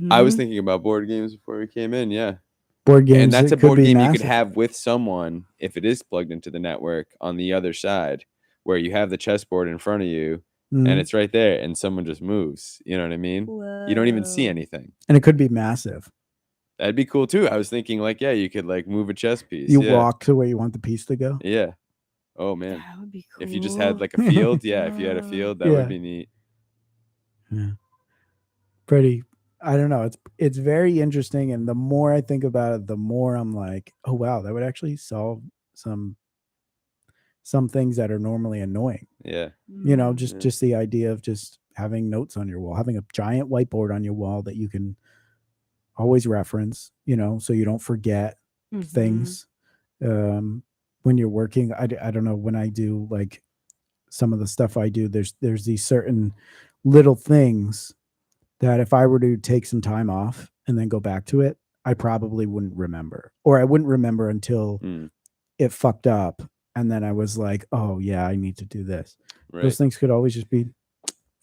Speaker 2: I was
Speaker 3: Mhm.
Speaker 2: thinking about board games before we came in, yeah.
Speaker 1: Board games.
Speaker 2: And that's
Speaker 1: it
Speaker 2: a
Speaker 1: could
Speaker 2: board
Speaker 1: be
Speaker 2: game you could
Speaker 1: massive.
Speaker 2: have with someone if it is plugged into the network on the other side, where you have the chessboard in front of you and
Speaker 1: Mhm.
Speaker 2: it's right there and someone just moves. You know what I mean? You don't even see
Speaker 3: Whoa.
Speaker 2: anything.
Speaker 1: And it could be massive.
Speaker 2: That'd be cool too. I was thinking like, yeah, you could like move a chess piece.
Speaker 1: You
Speaker 2: yeah.
Speaker 1: walk to where you want the piece to go.
Speaker 2: Yeah. Oh man.
Speaker 3: That would be cool.
Speaker 2: If you just had like a field, yeah, if you had a
Speaker 3: Wow.
Speaker 2: field, that
Speaker 1: Yeah.
Speaker 2: would be neat.
Speaker 1: Yeah. Pretty. I don't know. It's very interesting, and the more I think about it, the more I'm like, oh wow, that would actually solve some things that are normally annoying.
Speaker 2: Yeah.
Speaker 1: You know,
Speaker 3: Mm.
Speaker 1: just the idea of just having notes on your wall, having a giant whiteboard on your wall that you can always reference, you know, so you don't forget
Speaker 3: Mhm.
Speaker 1: things when you're working. I don't know, when I do like some of the stuff I do, there's these certain little things that if I were to take some time off and then go back to it, I probably wouldn't remember, or I wouldn't remember until
Speaker 2: Mm,
Speaker 1: it fucked up. And then I was like, oh yeah, I need to do this.
Speaker 2: right.
Speaker 1: Those things could always just be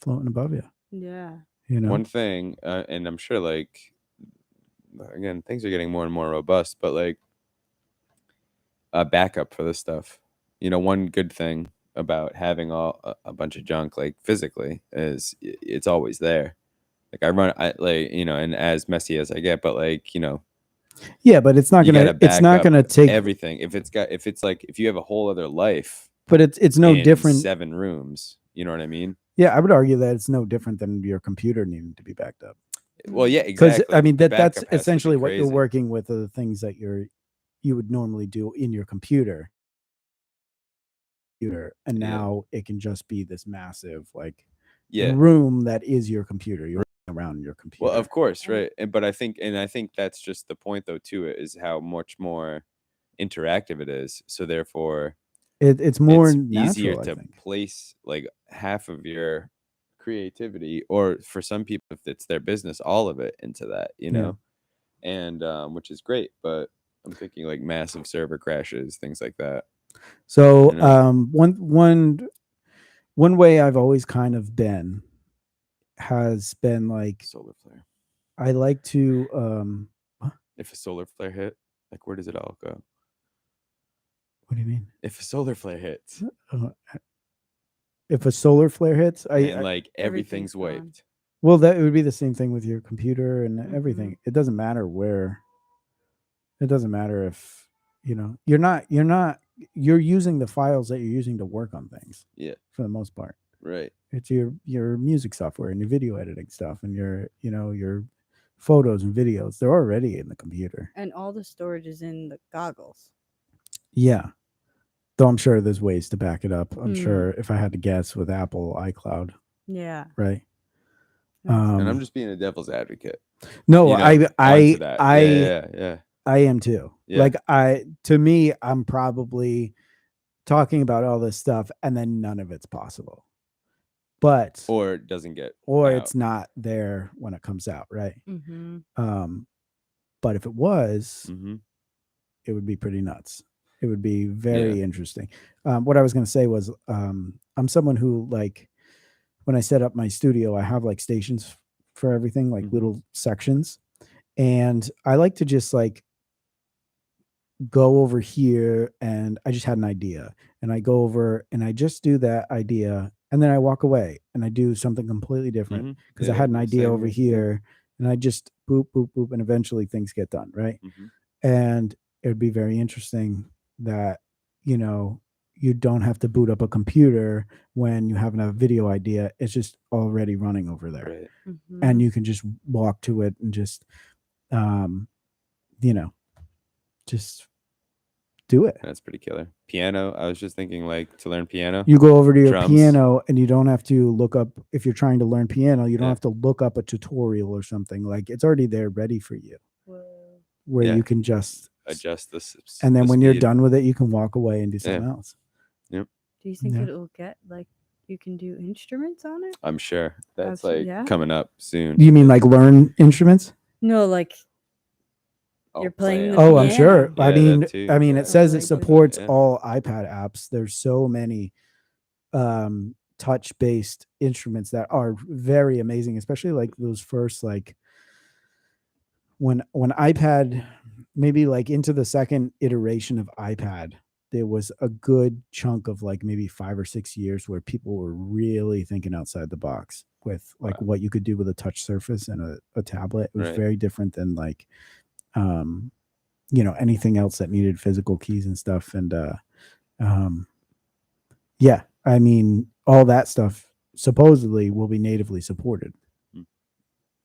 Speaker 1: floating above you,
Speaker 3: Yeah.
Speaker 1: you know?
Speaker 2: One thing, and I'm sure like again, things are getting more and more robust, but like a backup for this stuff. You know, one good thing about having a bunch of junk like physically is it's always there. Like I like, you know, and as messy as I get, but like, you know,
Speaker 1: Yeah, but it's not
Speaker 2: you
Speaker 1: gonna
Speaker 2: gotta back up
Speaker 1: take
Speaker 2: everything. If it's like if you have a whole other life
Speaker 1: but it's no
Speaker 2: in
Speaker 1: different.
Speaker 2: 7 rooms, you know what I mean?
Speaker 1: Yeah, I would argue that it's no different than your computer needing to be backed up.
Speaker 2: Well, yeah,
Speaker 1: Because
Speaker 2: exactly.
Speaker 1: I mean
Speaker 2: The
Speaker 1: that's
Speaker 2: backup has to be
Speaker 1: essentially what you're
Speaker 2: crazy.
Speaker 1: working with, are the things that you would normally do in your computer. And
Speaker 2: Yeah.
Speaker 1: now it can just be this massive like
Speaker 2: Yeah.
Speaker 1: room that is your computer. You're around your computer.
Speaker 2: Well, of course, right. But I think that's just the point though too, is how much more interactive it is. So therefore
Speaker 1: It's more
Speaker 2: it's
Speaker 1: natural,
Speaker 2: easier
Speaker 1: I
Speaker 2: to
Speaker 1: think.
Speaker 2: place like half of your creativity, or for some people if it's their business, all of it into that, you
Speaker 1: Yeah.
Speaker 2: know. And which is great, but I'm thinking like massive server crashes, things like that.
Speaker 1: So
Speaker 2: You know?
Speaker 1: one way I've always kind of been has been like,
Speaker 2: Solar flare.
Speaker 1: I like to
Speaker 2: If a solar flare hit, like where does it all go?
Speaker 1: what do you mean?
Speaker 2: If a solar flare hits
Speaker 1: If a solar flare hits,
Speaker 2: and like
Speaker 3: Everything's
Speaker 2: everything's
Speaker 3: gone.
Speaker 2: wiped.
Speaker 1: well, that would be the same thing with your computer and
Speaker 3: Mhm.
Speaker 1: everything. It doesn't matter where. It doesn't matter if, you know, you're using the files that you're using to work on things
Speaker 2: Yeah,
Speaker 1: for the most part.
Speaker 2: right.
Speaker 1: It's your music software and your video editing stuff and your photos and videos. They're already in the computer.
Speaker 3: And all the storage is in the goggles.
Speaker 1: Yeah. Though I'm sure there's ways to back it up. I'm
Speaker 3: Mm.
Speaker 1: sure, if I had to guess, with Apple iCloud,
Speaker 3: Yeah.
Speaker 1: right?
Speaker 3: That's-
Speaker 2: And I'm just being a devil's advocate.
Speaker 1: No,
Speaker 2: you know,
Speaker 1: I
Speaker 2: onto that.
Speaker 1: I
Speaker 2: Yeah.
Speaker 1: I am too.
Speaker 2: Yeah.
Speaker 1: Like to me, I'm probably talking about all this stuff and then none of it's possible. But
Speaker 2: Or it doesn't get
Speaker 1: or
Speaker 2: out.
Speaker 1: it's not there when it comes out, right?
Speaker 3: Mhm.
Speaker 1: But if it was,
Speaker 2: Mhm.
Speaker 1: it would be pretty nuts. It would be very interesting. What I was going to say was, I'm someone who, like, when I set up my studio, I have like stations for everything, like
Speaker 2: Mhm.
Speaker 1: little sections, and I like to just like go over here, and I just had an idea, and I go over and I just do that idea, and then I walk away and I do something completely different
Speaker 2: Mhm.
Speaker 1: because I had an idea
Speaker 2: same
Speaker 1: over
Speaker 2: here.
Speaker 1: here, and I just boop boop boop, and eventually things get done, right?
Speaker 2: Mhm.
Speaker 1: And it would be very interesting that, you know, you don't have to boot up a computer when you have a video idea. It's just already running over there,
Speaker 2: Right.
Speaker 3: Mhm.
Speaker 1: and you can just walk to it and just you know, just do it.
Speaker 2: That's pretty killer. Piano. I was just thinking like to learn piano.
Speaker 1: You go over to your
Speaker 2: Drums.
Speaker 1: piano and you don't have to look up, if you're trying to learn piano, you don't
Speaker 2: Yeah.
Speaker 1: have to look up a tutorial or something. Like, it's already there ready for you,
Speaker 3: Whoa.
Speaker 1: where
Speaker 2: Yeah.
Speaker 1: you can just
Speaker 2: Adjust this.
Speaker 1: and then when you're done with it, you can walk away and do something else.
Speaker 3: Do you think
Speaker 1: Yeah.
Speaker 3: it'll get like you can do instruments on it?
Speaker 2: I'm sure that's
Speaker 3: Absolutely,
Speaker 2: like
Speaker 3: yeah.
Speaker 2: coming up soon.
Speaker 1: You mean like learn instruments?
Speaker 3: No, like
Speaker 2: Oh,
Speaker 3: you're playing
Speaker 2: play
Speaker 3: the
Speaker 2: on
Speaker 1: Oh,
Speaker 2: it.
Speaker 1: I'm sure.
Speaker 3: piano.
Speaker 1: I
Speaker 2: Yeah,
Speaker 1: mean,
Speaker 2: that too.
Speaker 1: it
Speaker 2: Yeah.
Speaker 1: says it
Speaker 3: Like,
Speaker 1: supports
Speaker 2: yeah.
Speaker 1: all iPad apps. There's so many touch-based instruments that are very amazing, especially like those first, like when iPad maybe like into the second iteration of iPad, there was a good chunk of like maybe 5 or 6 years where people were really thinking outside the box with like
Speaker 2: Wow.
Speaker 1: what you could do with a touch surface and a tablet. It was
Speaker 2: Right.
Speaker 1: very different than like, anything else that needed physical keys and stuff. And yeah, I mean, all that stuff supposedly will be natively supported.
Speaker 2: Hmm.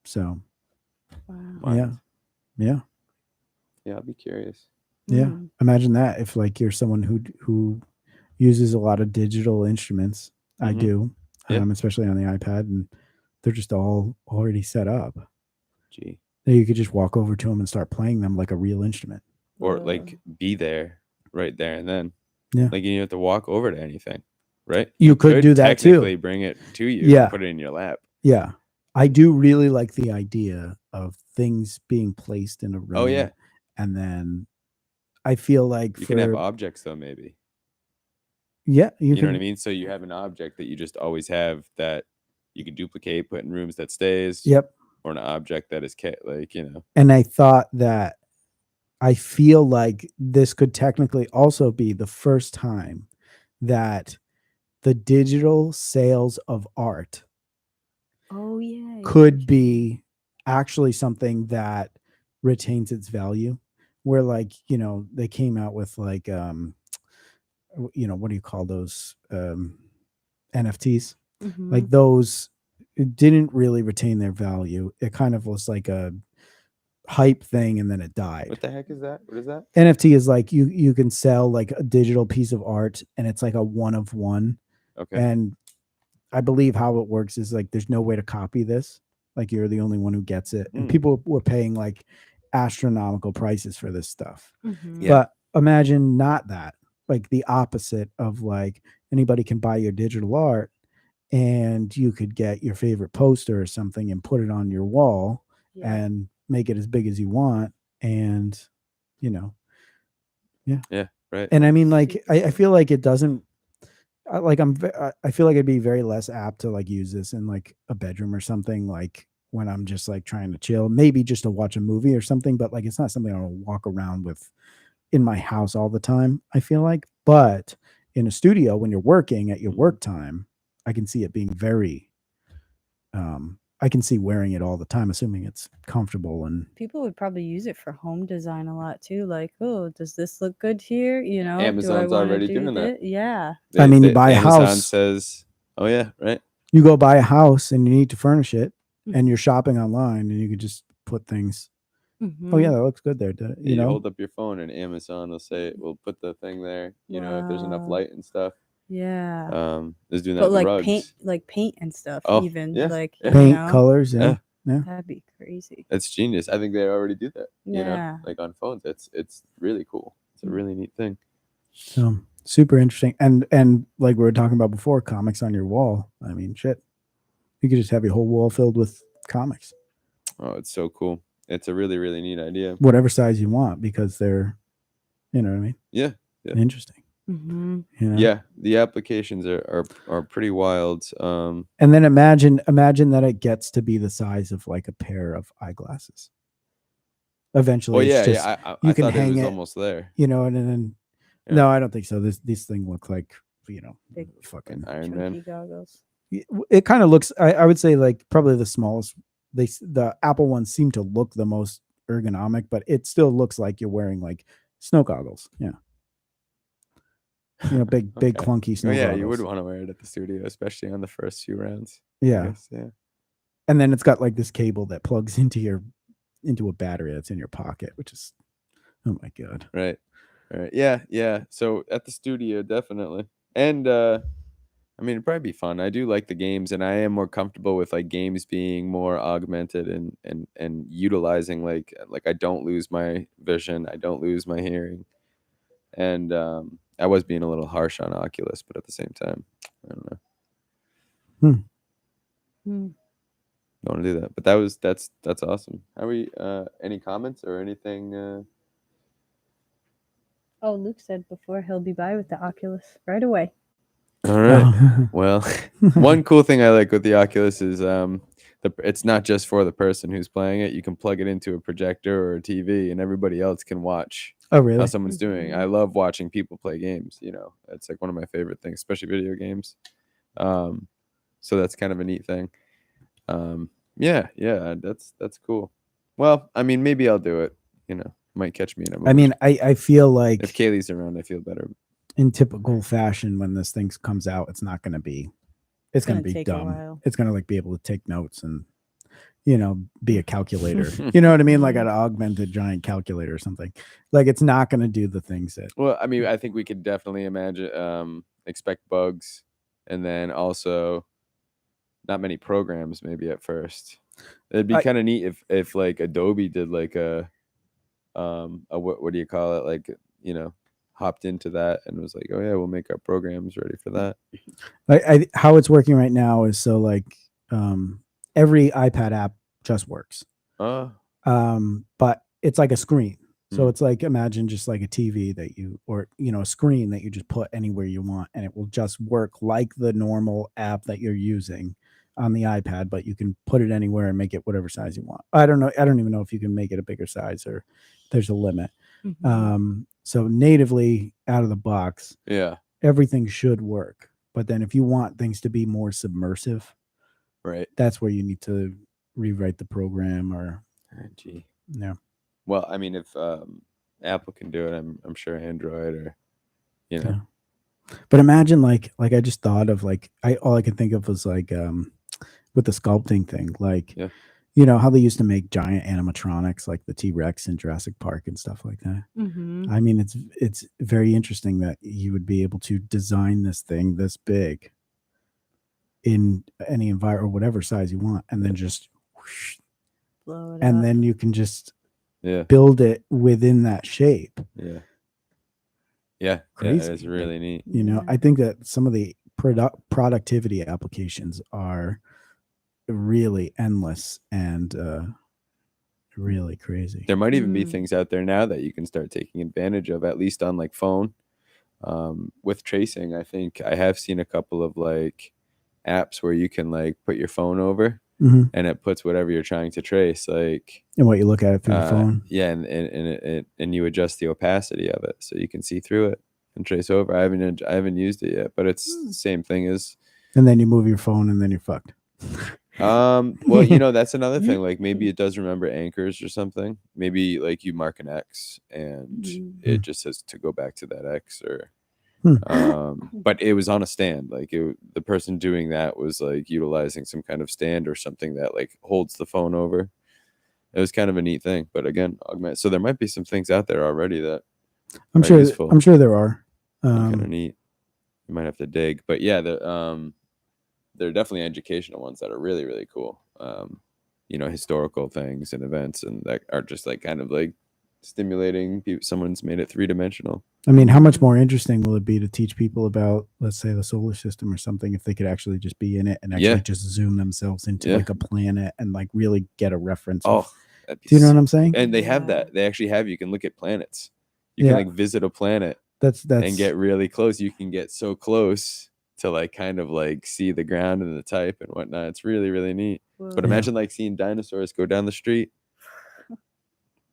Speaker 1: So
Speaker 3: Wow.
Speaker 1: yeah, yeah.
Speaker 2: Yeah, I'll be curious.
Speaker 1: Yeah,
Speaker 3: Mm.
Speaker 1: imagine that if like you're someone who uses a lot of digital instruments. I
Speaker 2: Mhm.
Speaker 1: do,
Speaker 2: Yeah.
Speaker 1: especially on the iPad, and they're just all already set up.
Speaker 2: Gee.
Speaker 1: Then you could just walk over to them and start playing them like a real instrument.
Speaker 2: Or like be there right there and then.
Speaker 1: Yeah.
Speaker 2: Like you don't have to walk over to anything, right?
Speaker 1: You could do that too.
Speaker 2: technically bring it to you
Speaker 1: Yeah.
Speaker 2: and put it in your lap.
Speaker 1: Yeah, I do really like the idea of things being placed in a room.
Speaker 2: Oh yeah.
Speaker 1: And then I feel like
Speaker 2: You can have objects though, maybe.
Speaker 1: yeah,
Speaker 2: You
Speaker 1: can,
Speaker 2: know what I mean? So you have an object that you just always have that you can duplicate, put in rooms that stays.
Speaker 1: Yep.
Speaker 2: Or an object that is like, you know.
Speaker 1: And I thought that I feel like this could technically also be the first time that the digital sales of art
Speaker 3: Oh yeah.
Speaker 1: could be actually something that retains its value. Where like, they came out with like what do you call those NFTs?
Speaker 3: Mhm.
Speaker 1: Like those, it didn't really retain their value. It kind of was like a hype thing and then it died.
Speaker 2: What the heck is that? What is that?
Speaker 1: NFT is like you can sell like a digital piece of art and it's like a one of one.
Speaker 2: Okay.
Speaker 1: And I believe how it works is like there's no way to copy this. Like you're the only one who gets it. And people were paying like astronomical prices for this stuff.
Speaker 3: Mhm.
Speaker 2: Yeah.
Speaker 1: But imagine not that. Like the opposite of like anybody can buy your digital art and you could get your favorite poster or something and put it on your wall
Speaker 3: Yeah.
Speaker 1: and make it as big as you want. And, yeah.
Speaker 2: Yeah, right.
Speaker 1: And I mean, like,
Speaker 3: Super
Speaker 1: I
Speaker 3: cool.
Speaker 1: feel like it doesn't, I feel like I'd be very less apt to like use this in like a bedroom or something, like when I'm just like trying to chill, maybe just to watch a movie or something, but like it's not something I'll walk around with in my house all the time, I feel like. But in a studio, when you're working at your work time, I can see it being very, I can see wearing it all the time, assuming it's comfortable. And
Speaker 3: People would probably use it for home design a lot too. Like, oh, does this look good here? You know,
Speaker 2: Amazon's
Speaker 3: do I wanna
Speaker 2: already
Speaker 3: do
Speaker 2: doing that.
Speaker 3: thi- Yeah.
Speaker 1: I mean, you buy a
Speaker 2: Amazon
Speaker 1: house.
Speaker 2: says, oh yeah, right.
Speaker 1: You go buy a house and you need to furnish it
Speaker 3: Mhm.
Speaker 1: and you're shopping online and you could just put things.
Speaker 3: Mhm.
Speaker 1: Oh yeah, that looks good there.
Speaker 2: You hold up your phone and Amazon will say, we'll put the thing there, you know, if there's enough
Speaker 3: Wow.
Speaker 2: light and stuff.
Speaker 3: Yeah.
Speaker 2: Is doing that
Speaker 3: But
Speaker 2: with
Speaker 3: like
Speaker 2: rugs.
Speaker 3: paint and stuff.
Speaker 2: Oh,
Speaker 3: Even
Speaker 2: yeah,
Speaker 3: like
Speaker 2: yeah.
Speaker 1: Paint, colors, yeah.
Speaker 3: That'd be crazy.
Speaker 2: It's genius. I think they already do that. You know,
Speaker 3: Yeah.
Speaker 2: like on phones. It's really cool. It's a really neat thing.
Speaker 1: So super interesting. And like we were talking about before, comics on your wall. I mean, shit. You could just have your whole wall filled with comics.
Speaker 2: Oh, it's so cool. It's a really, really neat idea.
Speaker 1: Whatever size you want, because they're, you know what I mean?
Speaker 2: Yeah. Yeah.
Speaker 1: Interesting.
Speaker 3: Mhm.
Speaker 2: Yeah, the applications are pretty wild.
Speaker 1: And then imagine that it gets to be the size of like a pair of eyeglasses. Eventually,
Speaker 2: Oh yeah,
Speaker 1: it's just,
Speaker 2: I
Speaker 1: you can
Speaker 2: thought
Speaker 1: hang
Speaker 2: it was
Speaker 1: it,
Speaker 2: almost there.
Speaker 1: you know, and then
Speaker 2: Yeah.
Speaker 1: no, I don't think so. This thing looked like,
Speaker 3: Big
Speaker 1: fucking
Speaker 2: Iron
Speaker 3: chunky
Speaker 2: Man.
Speaker 3: goggles.
Speaker 1: It kind of looks, I would say like probably the smallest. The Apple ones seem to look the most ergonomic, but it still looks like you're wearing like snow goggles. Yeah. Big
Speaker 2: Okay.
Speaker 1: clunky snow
Speaker 2: Oh yeah,
Speaker 1: goggles.
Speaker 2: you would want to wear it at the studio, especially on the first few rounds.
Speaker 1: Yeah.
Speaker 2: Yeah.
Speaker 1: And then it's got like this cable that plugs into a battery that's in your pocket, which is, oh my God.
Speaker 2: Right. Yeah. So at the studio, definitely. And I mean, it'd probably be fun. I do like the games, and I am more comfortable with like games being more augmented and utilizing like I don't lose my vision, I don't lose my hearing, and I was being a little harsh on Oculus, but at the same time, I don't know.
Speaker 3: Hmm.
Speaker 2: Don't want to do that, but that's awesome. How are we? Any comments or anything?
Speaker 3: Oh, Luke said before he'll be by with the Oculus right away.
Speaker 2: All right. Well, one cool thing I like with the Oculus is it's not just for the person who's playing it. You can plug it into a projector or a TV, and everybody else can watch
Speaker 1: Oh,
Speaker 2: how
Speaker 1: really?
Speaker 2: someone's doing. I love watching people play games. It's like one of my favorite things, especially video games. So that's kind of a neat thing. Yeah, that's cool. Well, I mean, maybe I'll do it. Might catch me in a movie.
Speaker 1: I mean, I feel like
Speaker 2: if Kaylee's around, I feel better.
Speaker 1: in typical fashion, when this thing comes out, it's not going to be. It's going to be
Speaker 3: take a
Speaker 1: dumb.
Speaker 3: while.
Speaker 1: It's going to like be able to take notes and be a calculator. You know what I mean? Like an augmented giant calculator or something. Like it's not going to do the things that.
Speaker 2: Well, I mean, I think we could definitely imagine, expect bugs, and then also not many programs maybe at first. It'd be kind of neat if like Adobe did like a what do you call it? Like, hopped into that and was like, oh yeah, we'll make our programs ready for that.
Speaker 1: How it's working right now is so like every iPad app just works. But it's like a screen. So it's like, imagine just like a TV that or a screen that you just put anywhere you want, and it will just work like the normal app that you're using on the iPad, but you can put it anywhere and make it whatever size you want. I don't know. I don't even know if you can make it a bigger size or there's a limit. So natively out of the box, everything should work. But then if you want things to be more submersive,
Speaker 2: right,
Speaker 1: that's where you need to rewrite the program or. Yeah.
Speaker 2: Well, I mean, if Apple can do it, I'm sure Android or,
Speaker 1: Yeah. But imagine like I just thought of like all I could think of was like with the sculpting thing, like how they used to make giant animatronics like the T-Rex in Jurassic Park and stuff like that. I mean, it's very interesting that you would be able to design this thing this big in any environment or whatever size you want, and then just whoosh,
Speaker 3: blow it
Speaker 1: and
Speaker 3: up.
Speaker 1: then you can just build it within that shape. Crazy.
Speaker 2: That is really neat.
Speaker 1: I think that some of the productivity applications are really endless and really crazy.
Speaker 2: There might even be things out there now that you can start taking advantage of, at least on like phone. With tracing, I think I have seen a couple of like apps where you can like put your phone over and it puts whatever you're trying to trace, like,
Speaker 1: and what you look at it through the phone.
Speaker 2: Yeah, and you adjust the opacity of it so you can see through it and trace over. I haven't used it yet, but it's the same thing as.
Speaker 1: And then you move your phone, and then you're fucked.
Speaker 2: Well, that's another thing. Like maybe it does remember anchors or something. Maybe like you mark an X and it just says to go back to that X or. But it was on a stand. Like the person doing that was like utilizing some kind of stand or something that like holds the phone over. It was kind of a neat thing. But again, augment. So there might be some things out there already that
Speaker 1: I'm sure there are.
Speaker 2: Kind of neat. You might have to dig, but yeah, there are definitely educational ones that are really, really cool. Historical things and events, and that are just like kind of like stimulating people. Someone's made it 3-dimensional.
Speaker 1: I mean, how much more interesting will it be to teach people about, let's say, the solar system or something, if they could actually just be in it and actually just zoom themselves into like a planet and like really get a reference?
Speaker 2: Do
Speaker 1: you know what I'm saying?
Speaker 2: And they have that. They actually have. You can look at planets. You can like visit a planet.
Speaker 1: That's
Speaker 2: and get really close. You can get so close to like kind of like see the ground and the type and whatnot. It's really, really neat. Whoa. But imagine like seeing dinosaurs go down the street.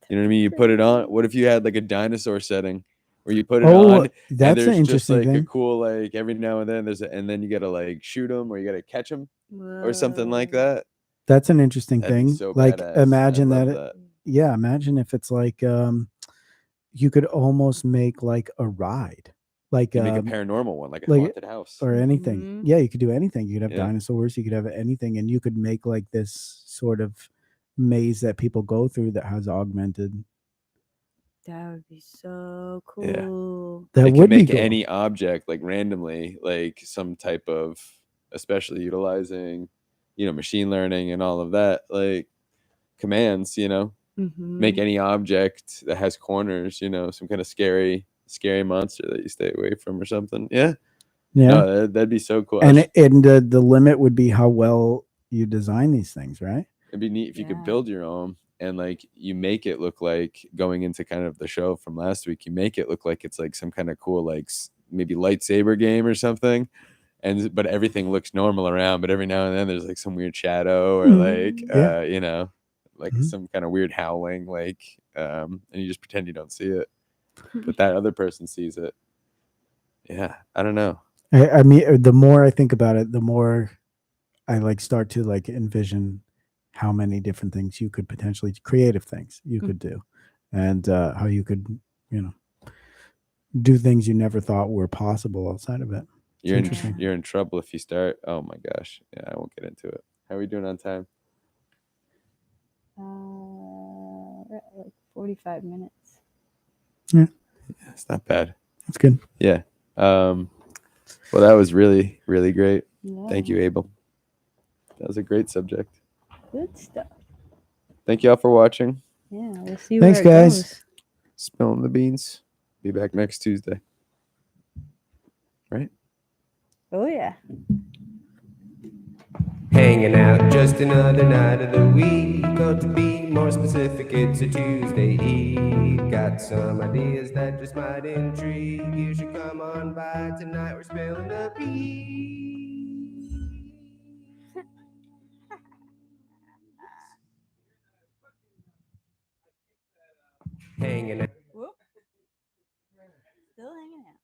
Speaker 2: You know what I mean? You put it on. What if you had like a dinosaur setting where you put it on?
Speaker 1: That's an interesting
Speaker 2: just like
Speaker 1: thing.
Speaker 2: A cool like every now and then and then you gotta like shoot them or you gotta catch them or something like that.
Speaker 1: That's an interesting thing.
Speaker 2: So
Speaker 1: like
Speaker 2: badass.
Speaker 1: Imagine that. Yeah, imagine if it's like you could almost make like a ride. Like
Speaker 2: you make a paranormal one, like a haunted house
Speaker 1: or anything. Yeah, you could do anything. You could have dinosaurs, you could have anything, and you could make like this sort of maze that people go through that has augmented.
Speaker 3: That would be so cool.
Speaker 2: Yeah. That would make cool. Any object like randomly, like some type of, especially utilizing, machine learning and all of that, like commands, make any object that has corners, some kind of scary monster that you stay away from or something. Yeah. No, that'd be so cool.
Speaker 1: And the limit would be how well you design these things, right?
Speaker 2: It'd be neat if you could build your own and like you make it look like, going into kind of the show from last week, you make it look like it's like some kind of cool like maybe lightsaber game or something, but everything looks normal around, but every now and then there's like some weird shadow or like
Speaker 1: Yeah.
Speaker 2: you know, like
Speaker 1: Mhm.
Speaker 2: some kind of weird howling, like and you just pretend you don't see it, but that other person sees it. Yeah, I don't know.
Speaker 1: I mean, the more I think about it, the more I like start to like envision how many different things you could potentially, creative things you could do, and how you could, you know, do things you never thought were possible outside of it.
Speaker 2: You're in,
Speaker 1: interesting.
Speaker 2: you're in trouble if you start. Oh my gosh. Yeah, I won't get into it. How are we doing on time?
Speaker 3: We're at like 45 minutes.
Speaker 2: It's not bad.
Speaker 1: That's good.
Speaker 2: Yeah. Well, that was really, really great.
Speaker 3: Yeah.
Speaker 2: Thank you, Abel. That was a great subject.
Speaker 3: Good stuff.
Speaker 2: Thank you all for watching.
Speaker 3: Yeah, we'll see
Speaker 1: Thanks,
Speaker 3: where it
Speaker 1: guys.
Speaker 3: goes.
Speaker 2: Spilling the beans. Be back next Tuesday. Right?
Speaker 3: Oh yeah.
Speaker 4: Hanging out just another night of the week. Or to be more specific, it's a Tuesday Eve. Got some ideas that just might intrigue. You should come on by tonight. We're spilling the beans. Hanging out.
Speaker 3: Whoop. Still hanging out.